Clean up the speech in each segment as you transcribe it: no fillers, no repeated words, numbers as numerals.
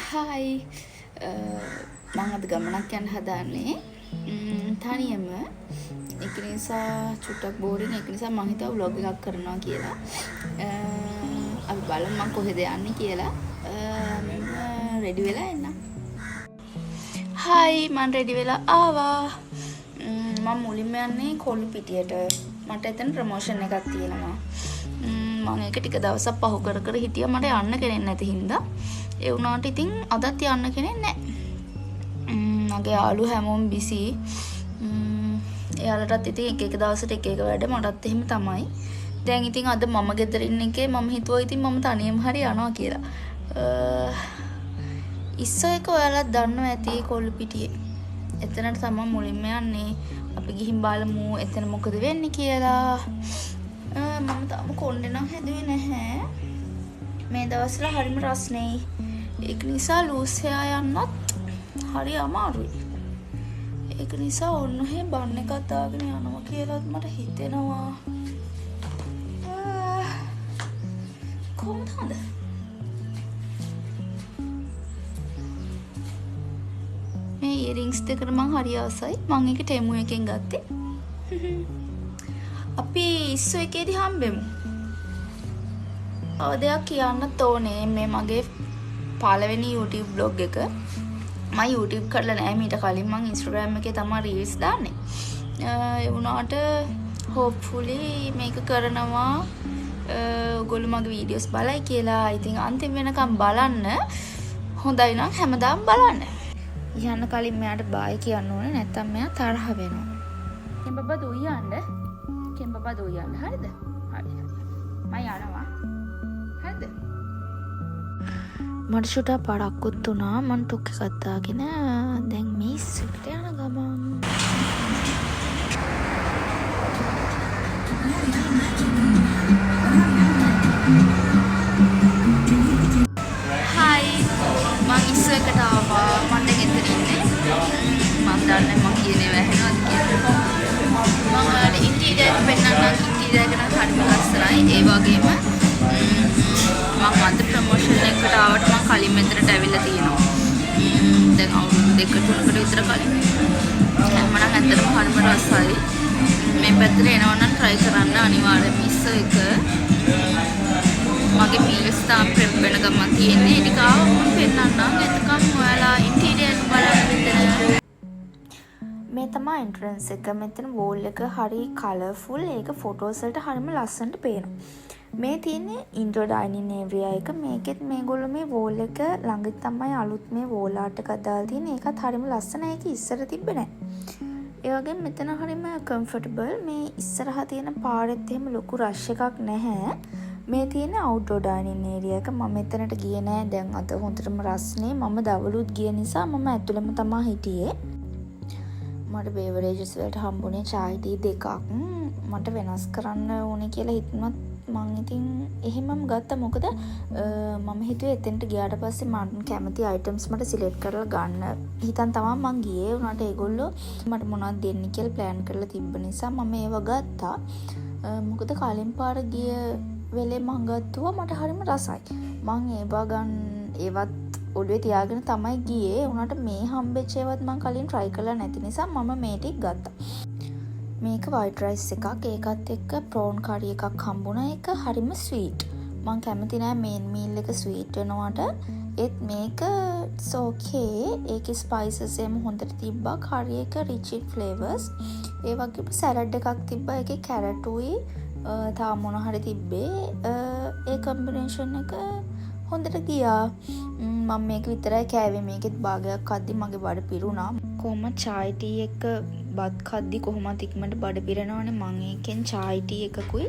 Hi මං අද ගමනක් යන්න හදාන්නේ තනියම ඒක නිසා චුට්ටක් බෝරින් ඒක නිසා මං හිතුවා vlog එකක් කරනවා කියලා අපි බලමු මං කොහෙද යන්නේ කියලා රෙඩි වෙලා එන්න හායි මං රෙඩි වෙලා ආවා මම මුලින්ම යන්නේ කොළු පිටියට මට එතන ප්‍රොමෝෂන් එකක් තියෙනවා මම ඒක ටික දවසක් පහු කර කර හිටියා මට යන්න කෙනෙක් නැති හින්දා ඒ වුණාට ඉතින් අදත් යන්න කෙනෙක් නැහැ. මගේ යාළුවෝ හැමෝම බිසි. එයාලටත් ඉතින් එක එක දවසට එක එක වැඩ මටත් එහෙම තමයි. දැන් ඉතින් අද මම ගෙදර ඉන්න එකේ මම හිතුවා ඉතින් මම තනියම හරි යනවා කියලා. ඉස්සෝ එක ඔයාලත් දන්නවා ඇති කොල්ලුපිටියේ. එතනට තමයි මුලින්ම යන්නේ. අපි ගිහින් බලමු එතන මොකද වෙන්නේ කියලා. මම තාම කොණ්ඩේ නම් හැදුවේ නැහැ. මේ දවස්වල හරිම රස්නෙයි. ඒක නිසා ලූස් හෙයා යන්නත් හරි අමාරුයි. ඒක නිසා ඔන්න ඔහේ බන් එකක් දාගෙන යනවා කියලාත් මට හිතෙනවා. කොහොමද හොඳ? මේ ඉයරින්ග්ස් දෙකට මං හරි ආසයි. මං ඒක ටෙමු එකෙන් ගත්තේ. අපි ඉස්සෝ එකේදී හම්බෙමු. දෙයක් කියන්නත් ඕනේ මේ මගේ පළවෙනි YouTube vlog එක මම YouTube කරලා නැහැ මීට කලින් මම Instagram එකේ තමයි reels දාන්නේ ඒ වුණාට hopefully මේක කරනවා ඔයගොල්ලෝ මගේ videos බලයි කියලා ඉතින් අන්තිම වෙනකම් බලන්න හොඳයි නම් හැමදාම බලන්න යන්න කලින් මෙයාට bye කියන්න ඕනේ නැත්නම් මෙයා තරහ වෙනවා කෙම්බබා දුයියන්න කෙම්බබා දුයියන්න හරිද හරි මම යනවා මට චුට්ටක් පරක්කුත් වුණා මම ටොක් එකක් දාගෙන දැන් මේ සිට යන ගමන් හායි මම ඉස්සෝ එකට ආවා මම දැන් එතන ඉන්නේ මම දන්නේ මම කියන්නේ වැහෙනවද කියලා මම ඔයාලට ඉන්ටීරියර් පෙන්නන්න ඉන්ටීරියර් එක නම් හරිම ලස්සනයි ඒ වගේම මම අද ප්‍රොමෝෂන් එකකට ආවට මම කලින් මෙතනට ඇවිල්ලා තියෙනවා. දැන් අවුරුදු 2-3කට විතර කලින්. මම නම් ඇත්තටම හරිම රසයි. මේ පැත්තට එනවා නම් try කරන්න අනිවාර්යයෙන් මිස් එක. මගේ පීස් තාම ප්‍රෙප් වෙන ගමන් තියෙන්නේ. ඒක ආවම පෙන්නන්නම්. එතකම් ඔයාලා ඉන්ටීරියර් බලන්න මෙතන. මේ තමයි එන්ට්‍රන්ස් එක. මෙතන වෝල් එක හරි කලර්ෆුල්. ඒක ෆොටෝස් වලට හරිම ලස්සනට පේනවා. මේ තියෙන්නේ ඉන්ඩෝර් ඩයිනින් ඒරියා එක. මේකෙත් මේගොල්ලෝ මේ වෝල් එක ළඟ තමයි අලුත් මේ වෝල් ආර්ට් එකක් දාලා තියෙන්නේ. ඒකත් හරිම ලස්සනයි. ඒක ඉස්සර තිබ්බේ නැහැ. ඒ වගේම මෙතන හරිම කම්ෆර්ටබල්. මේ ඉස්සරහා තියෙන පාරෙත් එහෙම ලොකු රෂ් එකක් නැහැ. මේ තියෙන්නේ අවුට්ඩෝර් ඩයිනින් ඒරියා එක. මම මෙතනට ගියේ නැහැ. දැන් අද හොඳටම රස්නේ. මම දවලුත් ගිය නිසා මම ඇතුළෙම තමයි හිටියේ. මට බේවරේජස් වලට හම්බුනේ chai tea දෙකක්. මට වෙනස් කරන්න ඕනේ කියලා හිතුණත් මං ඉතින් එහෙමම ගත්තා මොකද මම හිතුවේ එතෙන්ට ගියාට පස්සේ මම කැමති අයිටම්ස් මට සිලෙක්ට් කරලා ගන්න හිතන් තමයි මං ගියේ උනාට ඒගොල්ලෝ මට මොනවද දෙන්නේ කියලා ප්ලෑන් කරලා තිබ්බ නිසා මම ඒව ගත්තා මොකද කලින් පාර ගිය වෙලේ මං ගත්තුවා මට හරිම රසයි මං ඒවත් ඔළුවේ තියාගෙන තමයි ගියේ උනාට මේ හම්බෙච්ච ඒවත් මං කලින් try කරලා නැති නිසා මම මේ ටික ගත්තා මේක white rice එකක් ඒකත් එක්ක prawn curry එකක් හම්බුණා ඒක හරිම sweet මම කැමති නෑ main meal එක sweet වෙනවට ඒත් මේක it's okay ඒකේ spices එම හොඳට තිබ්බා curry එක rich in flavors ඒ වගේම salad එකක් තිබ්බා ඒකේ carrot උයි තා මොන හරි තිබ්බේ ඒ combination එක හොඳට ගියා මම මේක විතරයි කෑවේ මේකෙත් භාගයක් අද්දි මගේ බඩ පිරුණා කොහොම chai tea එක බත් කද්දි කොහොමද ඉක්මනට බඩ පිරෙනවනේ මම ඒකෙන් chai tea එකකුයි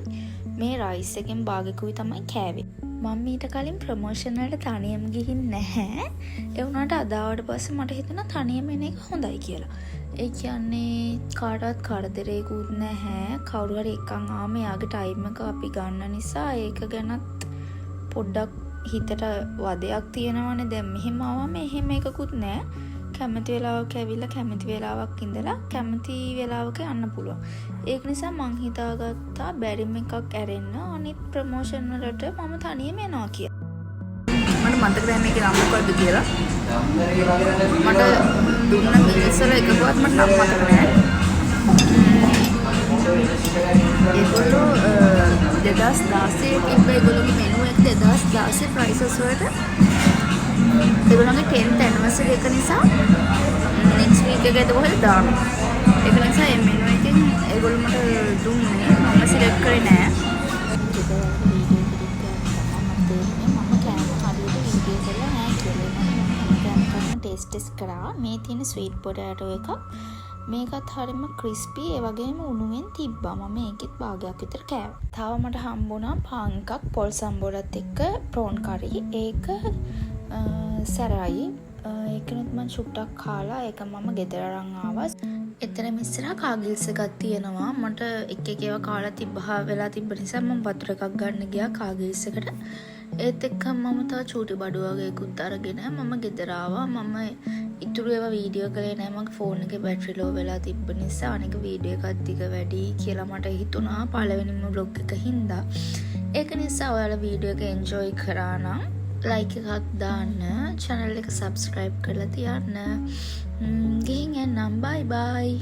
මේ rice එකෙන් භාගයකුයි තමයි කෑවේ මම ඊට කලින් ප්‍රොමෝෂන් වලට තනියම ගිහින් නැහැ ඒ වුණාට අදාවට පස්සේ මට හිතුණා තනියම එන එක හොඳයි කියලා ඒ කියන්නේ කාටවත් කරදරේකුත් නැහැ කවුරු හරි එකන් ආම යාගේ ටයිම් එක අපි ගන්න නිසා ඒක ගැනත් පොඩ්ඩක් හිතට වදයක් තියෙනවනේ දැන් මෙහෙම ආවම එහෙම එකකුත් නැහැ කැමති වෙලාවක ඇවිල්ලා කැමති වෙලාවක් ඉඳලා කැමති වෙලාවක යන්න පුළුවන්. ඒක නිසා මං හිතාගත්තා බැරිම එකක් ඇරෙන්න අනිත් ප්‍රොමෝෂන් වලට මම තනියම යනවා කියලා. මට මතක නැහැ මේකේ නම මොකද්ද කියලා. මට දුන්න මිනිස්සුල එකකවත් මට නම් මතක නෑ. ඒගොල්ලෝ 2016 තිබ්බ ඒගොල්ලෝගේ මෙනු එක 2016 ප්‍රයිසස් වලට ඒගොල්ලෝගේ 10th anniversary එක නිසා next week එකේද කොහෙද දානවා. ඒක නිසා මේ මෙනු එකෙන් ඒගොල්ලෝ මට දුන්නේ මම සිලෙක්ට් කරේ නෑ. ටෙස්ට් කරා. මේ තියෙන ස්වීට් පොටෑටෝ එකක්. මේකත් හරියම ක්‍රිස්පි ඒ වගේම උණුවෙන් තිබ්බා. මම ඒකෙත් භාගයක් විතර කෑවා. තව මට හම්බුණා පාන් එකක් පොල් සම්බෝලත් එක්ක ප්‍රෝන් කරි. ඒක සැරයි. ඒකනොත් මම චුට්ටක් කාලා ඒක මම ගෙදර අරන් ආවා. එතන ඉස්සරහා කාගිල්ස් එකක් තියෙනවා. මට එක එක ඒවා කාලා තිබ්බා වෙලා තිබ්බ නිසා මම වතුර එකක් ගන්න ගියා කාගිල්ස් එකට. ඒත් එක්ක මම තව චූටි බඩු වගේකුත් අරගෙන මම ගෙදර ආවා. මම ඉතුරු ඒවා වීඩියෝ කළේ නෑ. මගේ ෆෝන් එකේ බැටරි ලෝ වෙලා තිබ්බ නිසා අනික වීඩියෝ එකක් දිග වැඩි කියලා මට හිතුණා පළවෙනිම vlog එක හින්දා. ඒක නිසා ඔයාලා වීඩියෝ එක එන්ජොයි කරා නම් ලයික් එකක් දාන්න, channel එක subscribe කරලා තියන්න. ගිහින් එන්නම්. bye bye.